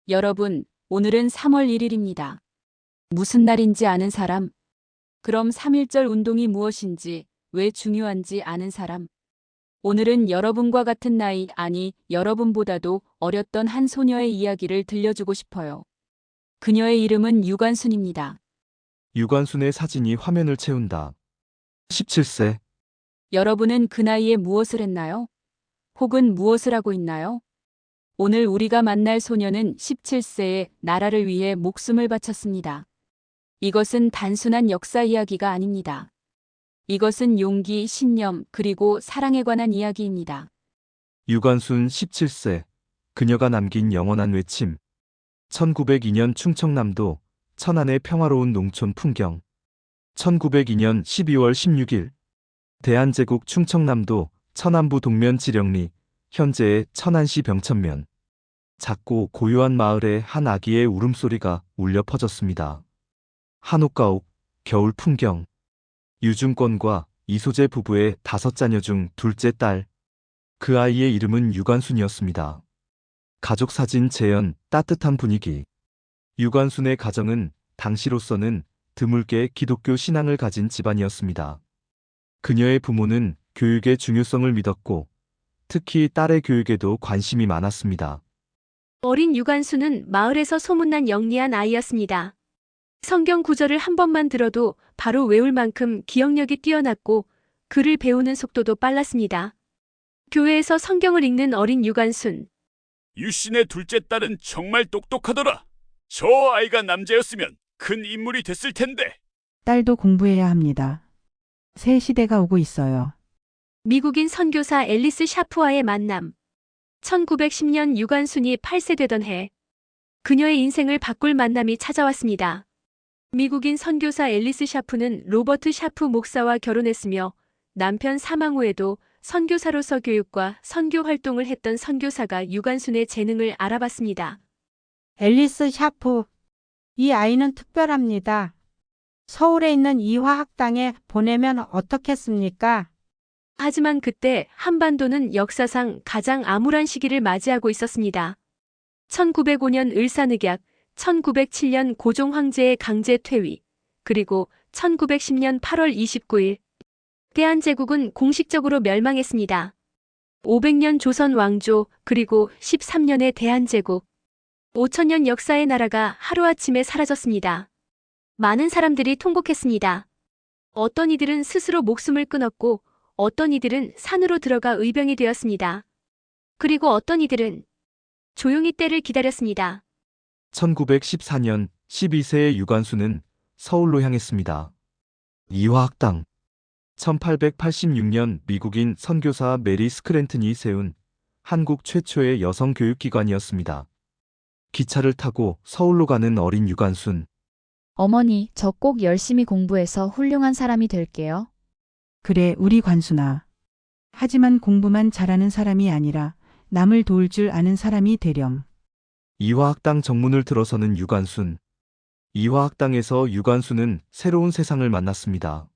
여러분, 오늘은 3월 1일입니다. 무슨 날인지 아는 사람? 그럼 3.1절 운동이 무엇인지, 왜 중요한지 아는 사람? 오늘은 여러분과 같은 나이, 아니, 여러분보다도 어렸던 한 소녀의 이야기를 들려주고 싶어요. 그녀의 이름은 유관순입니다. 유관순의 사진이 화면을 채운다. 17세. 여러분은 그 나이에 무엇을 했나요? 혹은 무엇을 하고 있나요? 오늘 우리가 만날 소녀는 17세에 나라를 위해 목숨을 바쳤습니다. 이것은 단순한 역사 이야기가 아닙니다. 이것은 용기, 신념, 그리고 사랑에 관한 이야기입니다. 유관순 17세. 그녀가 남긴 영원한 외침. 1902년 충청남도 천안의 평화로운 농촌 풍경. 1902년 12월 16일. 대한제국 충청남도 천안부 동면 지령리, 현재의 천안시 병천면. 작고 고요한 마을에 한 아기의 울음소리가 울려 퍼졌습니다. 한옥가옥, 겨울 풍경. 유중권과 이소재 부부의 5자녀 중 둘째 딸. 그 아이의 이름은 유관순이었습니다. 가족 사진 재현, 따뜻한 분위기. 유관순의 가정은 당시로서는 드물게 기독교 신앙을 가진 집안이었습니다. 그녀의 부모는 교육의 중요성을 믿었고, 특히 딸의 교육에도 관심이 많았습니다. 어린 유관순은 마을에서 소문난 영리한 아이였습니다. 성경 구절을 한 번만 들어도 바로 외울 만큼 기억력이 뛰어났고 글을 배우는 속도도 빨랐습니다. 교회에서 성경을 읽는 어린 유관순. 유씨네 둘째 딸은 정말 똑똑하더라. 저 아이가 남자였으면 큰 인물이 됐을 텐데. 딸도 공부해야 합니다. 새 시대가 오고 있어요. 미국인 선교사 앨리스 샤프와의 만남. 1910년 유관순이 8세 되던 해, 그녀의 인생을 바꿀 만남이 찾아왔습니다. 미국인 선교사 앨리스 샤프는 로버트 샤프 목사와 결혼했으며 남편 사망 후에도 선교사로서 교육과 선교 활동을 했던 선교사가 유관순의 재능을 알아봤습니다. 앨리스 샤프, 이 아이는 특별합니다. 서울에 있는 이화학당에 보내면 어떻겠습니까? 하지만 그때 한반도는 역사상 가장 암울한 시기를 맞이하고 있었습니다. 1905년 을사늑약, 1907년 고종 황제의 강제 퇴위, 그리고 1910년 8월 29일 대한제국은 공식적으로 멸망했습니다. 500년 조선 왕조, 그리고 13년의 대한제국. 5000년 역사의 나라가 하루아침에 사라졌습니다. 많은 사람들이 통곡했습니다. 어떤 이들은 스스로 목숨을 끊었고 어떤 이들은 산으로 들어가 의병이 되었습니다. 그리고 어떤 이들은 조용히 때를 기다렸습니다. 1914년 12세의 유관순은 서울로 향했습니다. 이화학당. 1886년 미국인 선교사 메리 스크랜튼이 세운 한국 최초의 여성 교육기관이었습니다. 기차를 타고 서울로 가는 어린 유관순. 어머니, 저 꼭 열심히 공부해서 훌륭한 사람이 될게요. 그래, 우리 관순아. 하지만 공부만 잘하는 사람이 아니라 남을 도울 줄 아는 사람이 되렴. 이화학당 정문을 들어서는 유관순. 이화학당에서 유관순은 새로운 세상을 만났습니다.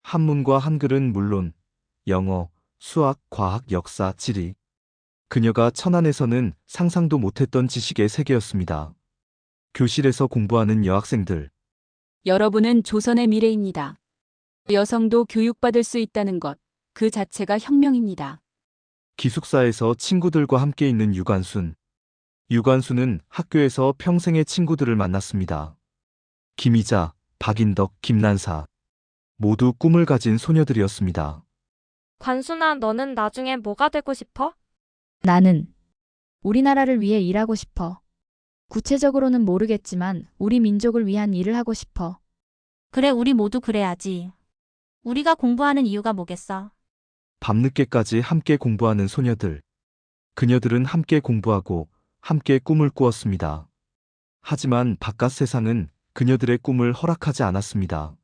한문과 한글은 물론 영어, 수학, 과학, 역사, 지리. 그녀가 천안에서는 상상도 못했던 지식의 세계였습니다. 교실에서 공부하는 여학생들. 여러분은 조선의 미래입니다. 여성도 교육받을 수 있다는 것, 그 자체가 혁명입니다. 기숙사에서 친구들과 함께 있는 유관순. 유관순은 학교에서 평생의 친구들을 만났습니다. 김희자, 박인덕, 김난사. 모두 꿈을 가진 소녀들이었습니다. 관순아, 너는 나중에 뭐가 되고 싶어? 나는 우리나라를 위해 일하고 싶어. 구체적으로는 모르겠지만 우리 민족을 위한 일을 하고 싶어. 그래, 우리 모두 그래야지. 우리가 공부하는 이유가 뭐겠어? 밤늦게까지 함께 공부하는 소녀들. 그녀들은 함께 공부하고 함께 꿈을 꾸었습니다. 하지만 바깥 세상은 그녀들의 꿈을 허락하지 않았습니다.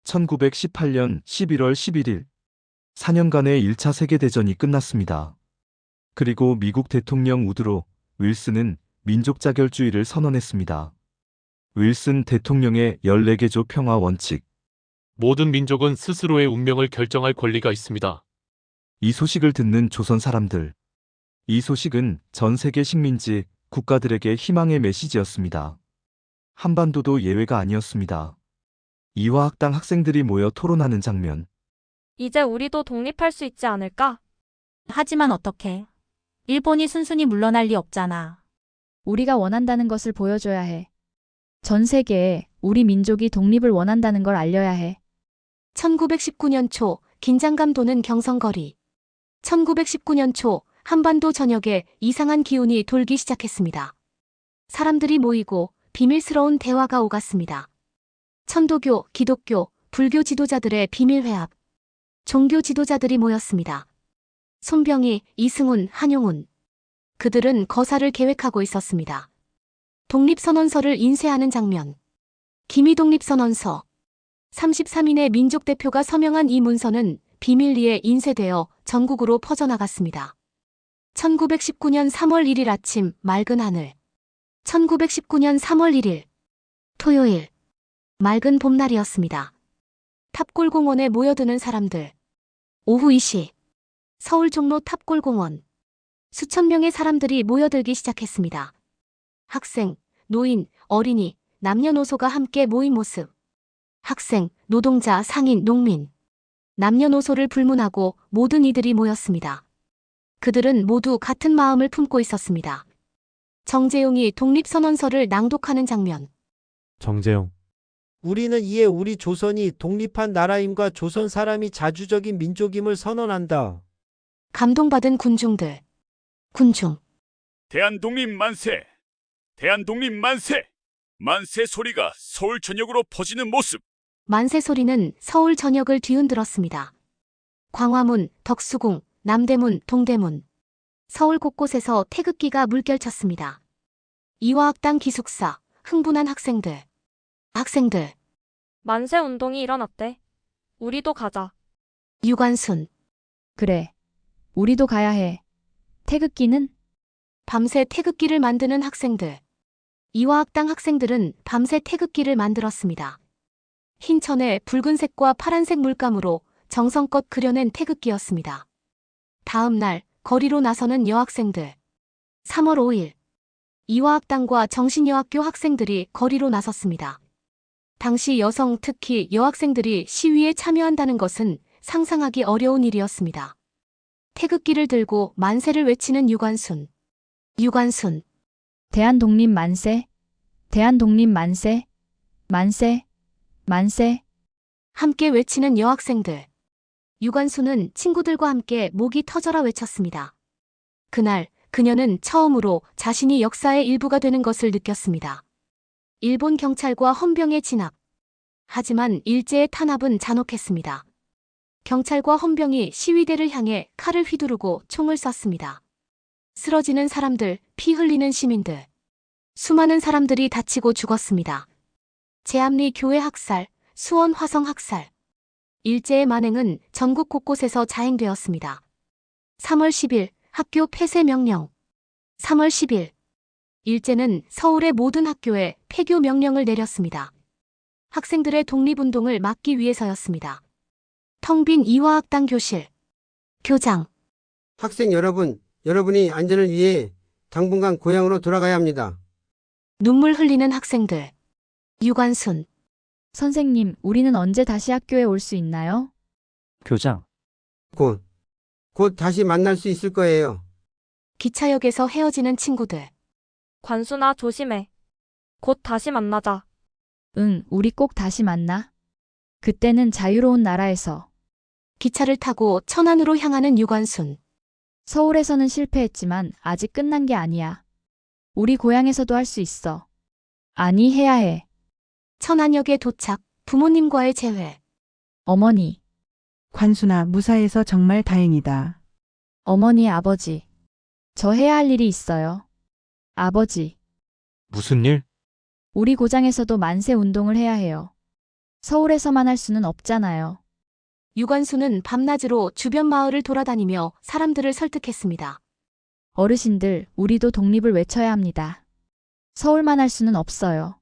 1918년 11월 11일, 4년간의 1차 세계대전이 끝났습니다. 그리고 미국 대통령 우드로 윌슨은 민족 자결주의를 선언했습니다. 윌슨 대통령의 14개조 평화 원칙. 모든 민족은 스스로의 운명을 결정할 권리가 있습니다. 이 소식을 듣는 조선 사람들. 이 소식은 전 세계 식민지, 국가들에게 희망의 메시지였습니다. 한반도도 예외가 아니었습니다. 이화학당 학생들이 모여 토론하는 장면. 이제 우리도 독립할 수 있지 않을까? 하지만 어떡해. 일본이 순순히 물러날 리 없잖아. 우리가 원한다는 것을 보여줘야 해. 전 세계에 우리 민족이 독립을 원한다는 걸 알려야 해. 1919년 초 긴장감 도는 경성거리. 1919년 초 한반도 전역에 이상한 기운이 돌기 시작했습니다. 사람들이 모이고 비밀스러운 대화가 오갔습니다. 천도교, 기독교, 불교 지도자들의 비밀회합. 종교 지도자들이 모였습니다. 손병희, 이승훈, 한용운. 그들은 거사를 계획하고 있었습니다. 독립선언서를 인쇄하는 장면. 기미독립선언서. 33인의 민족대표가 서명한 이 문서는 비밀리에 인쇄되어 전국으로 퍼져나갔습니다. 1919년 3월 1일 아침 맑은 하늘. 1919년 3월 1일 토요일 맑은 봄날이었습니다. 탑골공원에 모여드는 사람들. 오후 2시 서울 종로 탑골공원. 수천 명의 사람들이 모여들기 시작했습니다. 학생, 노인, 어린이, 남녀노소가 함께 모인 모습. 학생, 노동자, 상인, 농민. 남녀노소를 불문하고 모든 이들이 모였습니다. 그들은 모두 같은 마음을 품고 있었습니다. 정재용이 독립선언서를 낭독하는 장면. 정재용. 우리는 이에 우리 조선이 독립한 나라임과 조선 사람이 자주적인 민족임을 선언한다. 감동받은 군중들. 군중. 대한독립 만세! 대한독립 만세! 만세 소리가 서울 전역으로 퍼지는 모습. 만세 소리는 서울 전역을 뒤흔들었습니다. 광화문, 덕수궁, 남대문, 동대문. 서울 곳곳에서 태극기가 물결쳤습니다. 이화학당 기숙사, 흥분한 학생들. 학생들. 만세 운동이 일어났대. 우리도 가자. 유관순. 그래. 우리도 가야 해. 태극기는? 밤새 태극기를 만드는 학생들. 이화학당 학생들은 밤새 태극기를 만들었습니다. 흰 천에 붉은색과 파란색 물감으로 정성껏 그려낸 태극기였습니다. 다음 날 거리로 나서는 여학생들. 3월 5일 이화학당과 정신여학교 학생들이 거리로 나섰습니다. 당시 여성 특히 여학생들이 시위에 참여한다는 것은 상상하기 어려운 일이었습니다. 태극기를 들고 만세를 외치는 유관순. 유관순. 대한독립 만세. 대한독립 만세. 만세. 만세. 함께 외치는 여학생들. 유관순은 친구들과 함께 목이 터져라 외쳤습니다. 그날 그녀는 처음으로 자신이 역사의 일부가 되는 것을 느꼈습니다. 일본 경찰과 헌병의 진압. 하지만 일제의 탄압은 잔혹했습니다. 경찰과 헌병이 시위대를 향해 칼을 휘두르고 총을 쐈습니다. 쓰러지는 사람들, 피 흘리는 시민들. 수많은 사람들이 다치고 죽었습니다. 제암리 교회 학살, 수원 화성 학살. 일제의 만행은 전국 곳곳에서 자행되었습니다. 3월 10일 학교 폐쇄 명령. 3월 10일 일제는 서울의 모든 학교에 폐교 명령을 내렸습니다. 학생들의 독립운동을 막기 위해서였습니다. 텅 빈 이화학당 교실. 교장. 학생 여러분, 여러분이 안전을 위해 당분간 고향으로 돌아가야 합니다. 눈물 흘리는 학생들. 유관순. 선생님, 우리는 언제 다시 학교에 올 수 있나요? 교장. 곧 다시 만날 수 있을 거예요. 기차역에서 헤어지는 친구들. 관순아, 조심해. 곧 다시 만나자. 응, 우리 꼭 다시 만나. 그때는 자유로운 나라에서. 기차를 타고 천안으로 향하는 유관순. 서울에서는 실패했지만 아직 끝난 게 아니야. 우리 고향에서도 할 수 있어. 아니, 해야 해. 천안역에 도착, 부모님과의 재회. 어머니. 관순아, 무사해서 정말 다행이다. 어머니, 아버지. 저 해야 할 일이 있어요. 아버지. 무슨 일? 우리 고장에서도 만세 운동을 해야 해요. 서울에서만 할 수는 없잖아요. 유관순은 밤낮으로 주변 마을을 돌아다니며 사람들을 설득했습니다. 어르신들, 우리도 독립을 외쳐야 합니다. 서울만 할 수는 없어요.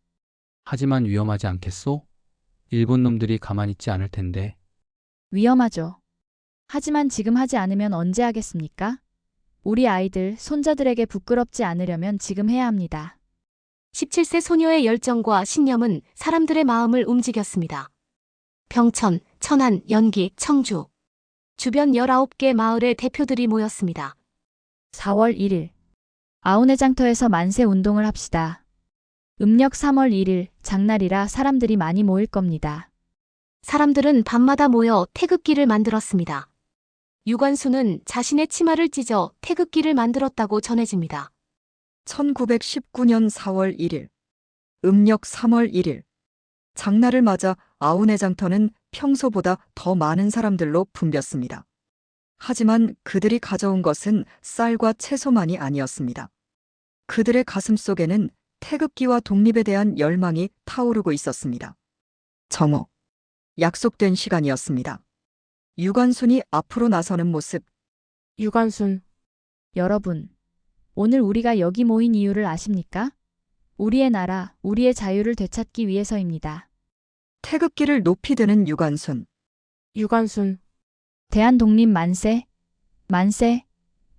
하지만 위험하지 않겠소? 일본 놈들이 가만히 있지 않을 텐데. 위험하죠. 하지만 지금 하지 않으면 언제 하겠습니까? 우리 아이들, 손자들에게 부끄럽지 않으려면 지금 해야 합니다. 17세 소녀의 열정과 신념은 사람들의 마음을 움직였습니다. 병천, 천안, 연기, 청주. 주변 19개 마을의 대표들이 모였습니다. 4월 1일. 아우네 장터에서 만세 운동을 합시다. 음력 3월 1일, 장날이라 사람들이 많이 모일 겁니다. 사람들은 밤마다 모여 태극기를 만들었습니다. 유관수는 자신의 치마를 찢어 태극기를 만들었다고 전해집니다. 1919년 4월 1일, 음력 3월 1일, 장날을 맞아 아우네 장터는 평소보다 더 많은 사람들로 붐볐습니다. 하지만 그들이 가져온 것은 쌀과 채소만이 아니었습니다. 그들의 가슴 속에는 태극기와 독립에 대한 열망이 타오르고 있었습니다. 정오, 약속된 시간이었습니다. 유관순이 앞으로 나서는 모습. 유관순. 여러분, 오늘 우리가 여기 모인 이유를 아십니까? 우리의 나라, 우리의 자유를 되찾기 위해서입니다. 태극기를 높이 드는 유관순. 유관순. 대한독립 만세, 만세,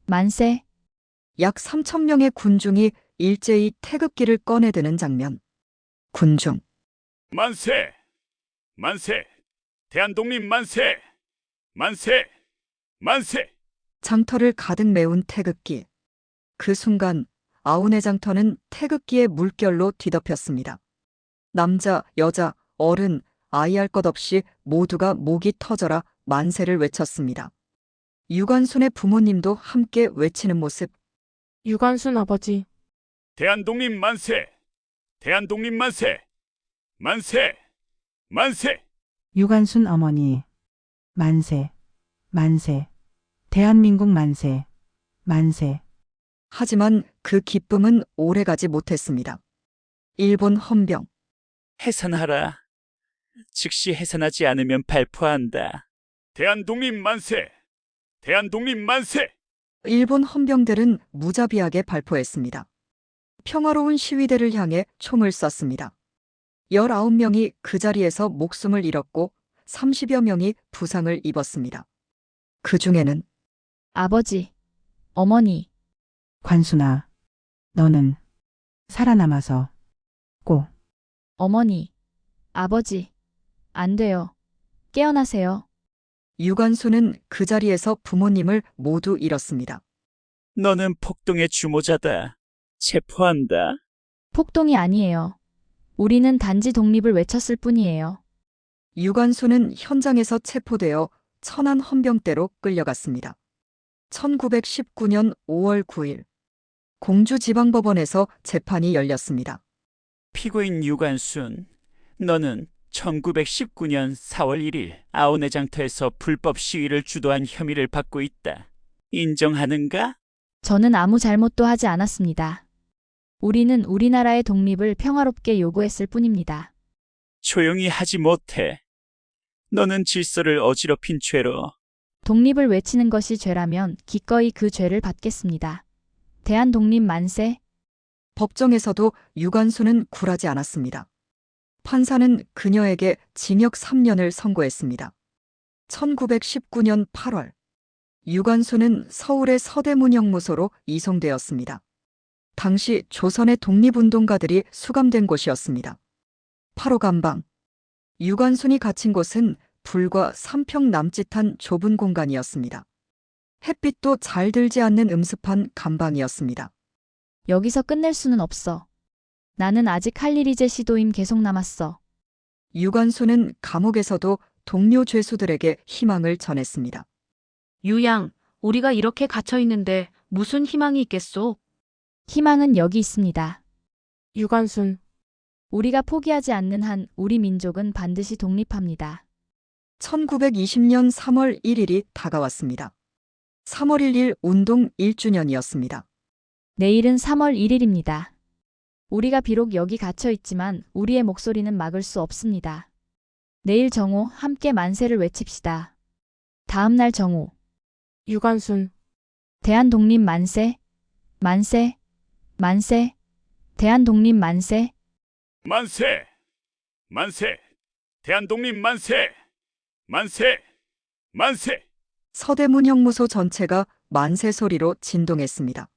만세. 약 3,000명의 군중이 일제히 태극기를 꺼내드는 장면. 군중. 만세! 만세! 대한독립 만세! 만세! 만세! 장터를 가득 메운 태극기. 그 순간 아우네 장터는 태극기의 물결로 뒤덮였습니다. 남자, 여자, 어른, 아이 할 것 없이 모두가 목이 터져라 만세를 외쳤습니다. 유관순의 부모님도 함께 외치는 모습. 유관순 아버지. 대한독립 만세! 대한독립 만세! 만세! 만세! 유관순 어머니. 만세, 만세. 대한민국 만세, 만세. 하지만 그 기쁨은 오래가지 못했습니다. 일본 헌병. 해산하라. 즉시 해산하지 않으면 발포한다. 대한독립 만세! 대한독립 만세! 일본 헌병들은 무자비하게 발포했습니다. 평화로운 시위대를 향해 총을 쐈습니다. 19명이 그 자리에서 목숨을 잃었고 30여 명이 부상을 입었습니다. 그 중에는 아버지, 어머니. 관순아, 너는 살아남아서 꼭. 어머니, 아버지, 안 돼요. 깨어나세요. 유관순은 그 자리에서 부모님을 모두 잃었습니다. 너는 폭동의 주모자다. 체포한다. 폭동이 아니에요. 우리는 단지 독립을 외쳤을 뿐이에요. 유관순은 현장에서 체포되어 천안 헌병대로 끌려갔습니다. 1919년 5월 9일 공주지방법원에서 재판이 열렸습니다. 피고인 유관순, 너는 1919년 4월 1일 아우네 장터에서 불법 시위를 주도한 혐의를 받고 있다. 인정하는가? 저는 아무 잘못도 하지 않았습니다. 우리는 우리나라의 독립을 평화롭게 요구했을 뿐입니다. 조용히 하지 못해. 너는 질서를 어지럽힌 죄로 독립을 외치는 것이 죄라면 기꺼이 그 죄를 받겠습니다. 대한독립 만세. 법정에서도 유관순은 굴하지 않았습니다. 판사는 그녀에게 징역 3년을 선고했습니다. 1919년 8월 유관순은 서울의 서대문형무소로 이송되었습니다. 당시 조선의 독립운동가들이 수감된 곳이었습니다. 8호 감방. 유관순이 갇힌 곳은 불과 3평 남짓한 좁은 공간이었습니다. 햇빛도 잘 들지 않는 음습한 감방이었습니다. 여기서 끝낼 수는 없어. 나는 아직 할 일이 제 시도임 계속 남았어. 유관순은 감옥에서도 동료 죄수들에게 희망을 전했습니다. 유양, 우리가 이렇게 갇혀 있는데 무슨 희망이 있겠소? 희망은 여기 있습니다. 유관순. 우리가 포기하지 않는 한 우리 민족은 반드시 독립합니다. 1920년 3월 1일이 다가왔습니다. 3월 1일 운동 1주년이었습니다. 내일은 3월 1일입니다. 우리가 비록 여기 갇혀 있지만 우리의 목소리는 막을 수 없습니다. 내일 정오 함께 만세를 외칩시다. 다음 날 정오. 유관순. 대한독립 만세, 만세, 만세. 대한독립 만세. 만세! 만세! 대한독립 만세! 만세! 만세! 서대문형무소 전체가 만세 소리로 진동했습니다.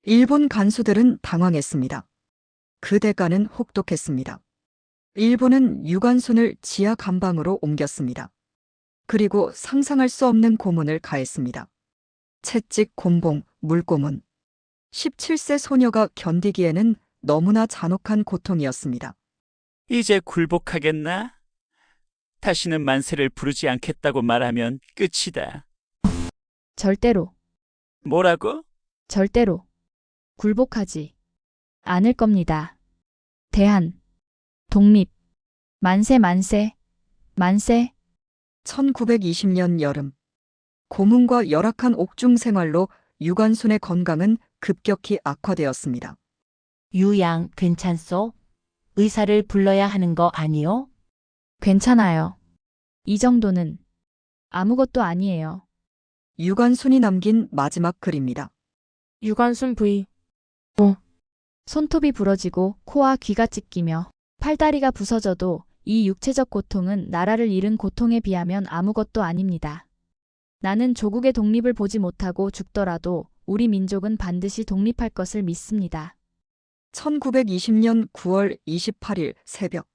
일본 간수들은 당황했습니다. 그 대가는 혹독했습니다. 일본은 유관순을 지하 감방으로 옮겼습니다. 그리고 상상할 수 없는 고문을 가했습니다. 채찍, 곤봉, 물고문. 17세 소녀가 견디기에는 너무나 잔혹한 고통이었습니다. 이제 굴복하겠나? 다시는 만세를 부르지 않겠다고 말하면 끝이다. 절대로, 뭐라고? 절대로 굴복하지 않을 겁니다. 대한, 독립, 만세 만세, 만세. 1920년 여름. 고문과 열악한 옥중 생활로 유관순의 건강은 급격히 악화되었습니다. 유양, 괜찮소? 의사를 불러야 하는 거 아니요? 괜찮아요. 이 정도는 아무것도 아니에요. 유관순이 남긴 마지막 글입니다. 유관순 V. 손톱이 부러지고 코와 귀가 찢기며 팔다리가 부서져도 이 육체적 고통은 나라를 잃은 고통에 비하면 아무것도 아닙니다. 나는 조국의 독립을 보지 못하고 죽더라도 우리 민족은 반드시 독립할 것을 믿습니다. 1920년 9월 28일 새벽.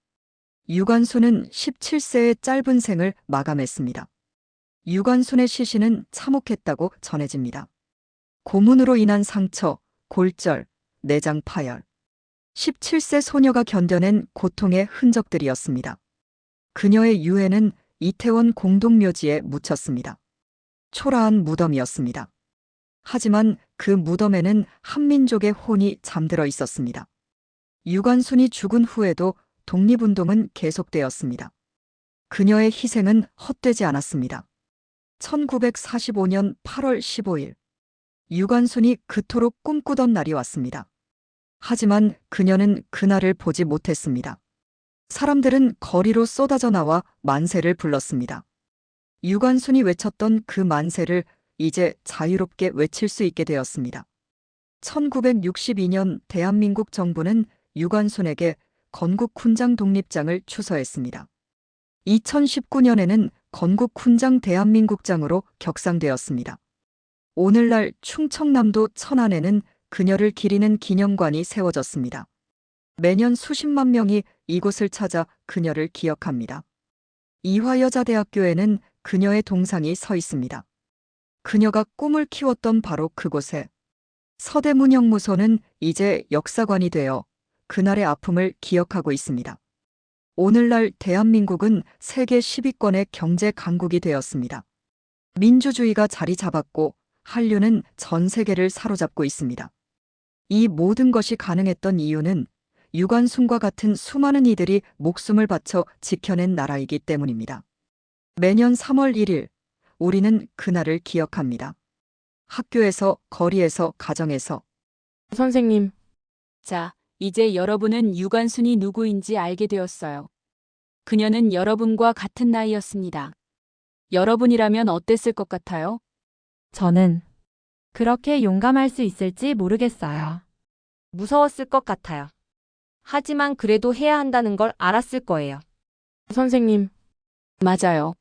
유관순은 17세의 짧은 생을 마감했습니다. 유관순의 시신은 참혹했다고 전해집니다. 고문으로 인한 상처, 골절, 내장 파열. 17세 소녀가 견뎌낸 고통의 흔적들이었습니다. 그녀의 유해는 이태원 공동묘지에 묻혔습니다. 초라한 무덤이었습니다. 하지만 그 무덤에는 한민족의 혼이 잠들어 있었습니다. 유관순이 죽은 후에도 독립운동은 계속되었습니다. 그녀의 희생은 헛되지 않았습니다. 1945년 8월 15일. 유관순이 그토록 꿈꾸던 날이 왔습니다. 하지만 그녀는 그날을 보지 못했습니다. 사람들은 거리로 쏟아져 나와 만세를 불렀습니다. 유관순이 외쳤던 그 만세를 이제 자유롭게 외칠 수 있게 되었습니다. 1962년 대한민국 정부는 유관순에게 건국훈장 독립장을 추서했습니다. 2019년에는 건국훈장 대한민국장으로 격상되었습니다. 오늘날 충청남도 천안에는 그녀를 기리는 기념관이 세워졌습니다. 매년 수십만 명이 이곳을 찾아 그녀를 기억합니다. 이화여자대학교에는 그녀의 동상이 서 있습니다. 그녀가 꿈을 키웠던 바로 그곳에 서대문형무소는 이제 역사관이 되어 그날의 아픔을 기억하고 있습니다. 오늘날 대한민국은 세계 10위권의 경제 강국이 되었습니다. 민주주의가 자리 잡았고 한류는 전 세계를 사로잡고 있습니다. 이 모든 것이 가능했던 이유는 유관순과 같은 수많은 이들이 목숨을 바쳐 지켜낸 나라이기 때문입니다. 매년 3월 1일, 우리는 그날을 기억합니다. 학교에서, 거리에서, 가정에서. 선생님. 자, 이제 여러분은 유관순이 누구인지 알게 되었어요. 그녀는 여러분과 같은 나이였습니다. 여러분이라면 어땠을 것 같아요? 저는 그렇게 용감할 수 있을지 모르겠어요. 무서웠을 것 같아요. 하지만 그래도 해야 한다는 걸 알았을 거예요. 선생님. 맞아요.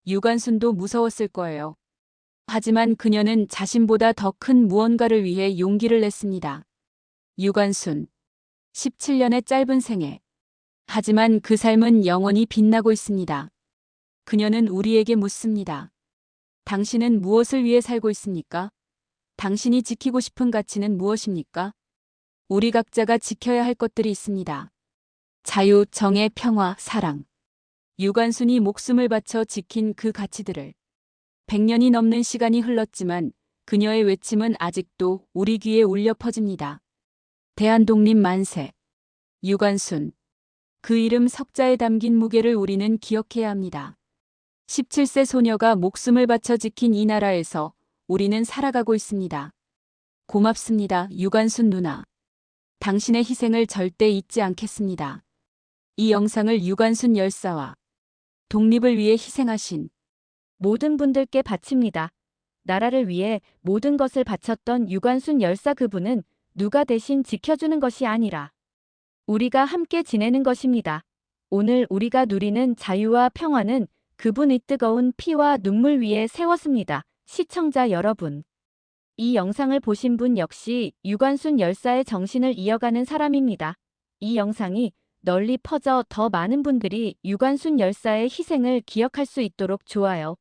유관순도 무서웠을 거예요. 하지만 그녀는 자신보다 더 큰 무언가를 위해 용기를 냈습니다. 유관순. 17년의 짧은 생애. 하지만 그 삶은 영원히 빛나고 있습니다. 그녀는 우리에게 묻습니다. 당신은 무엇을 위해 살고 있습니까? 당신이 지키고 싶은 가치는 무엇입니까? 우리 각자가 지켜야 할 것들이 있습니다. 자유, 정의, 평화, 사랑. 유관순이 목숨을 바쳐 지킨 그 가치들을 100년이 넘는 시간이 흘렀지만 그녀의 외침은 아직도 우리 귀에 울려 퍼집니다. 대한독립 만세. 유관순. 그 이름 석자에 담긴 무게를 우리는 기억해야 합니다. 17세 소녀가 목숨을 바쳐 지킨 이 나라에서 우리는 살아가고 있습니다. 고맙습니다, 유관순 누나. 당신의 희생을 절대 잊지 않겠습니다. 이 영상을 유관순 열사와 독립을 위해 희생하신 모든 분들께 바칩니다. 나라를 위해 모든 것을 바쳤던 유관순 열사 그분은 누가 대신 지켜주는 것이 아니라 우리가 함께 지내는 것입니다. 오늘 우리가 누리는 자유와 평화는 그분의 뜨거운 피와 눈물 위에 세웠습니다. 시청자 여러분. 이 영상을 보신 분 역시 유관순 열사의 정신을 이어가는 사람입니다. 이 영상이 널리 퍼져 더 많은 분들이 유관순 열사의 희생을 기억할 수 있도록 좋아요와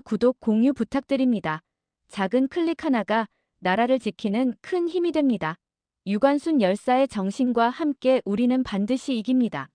구독, 공유 부탁드립니다. 작은 클릭 하나가 나라를 지키는 큰 힘이 됩니다. 유관순 열사의 정신과 함께 우리는 반드시 이깁니다.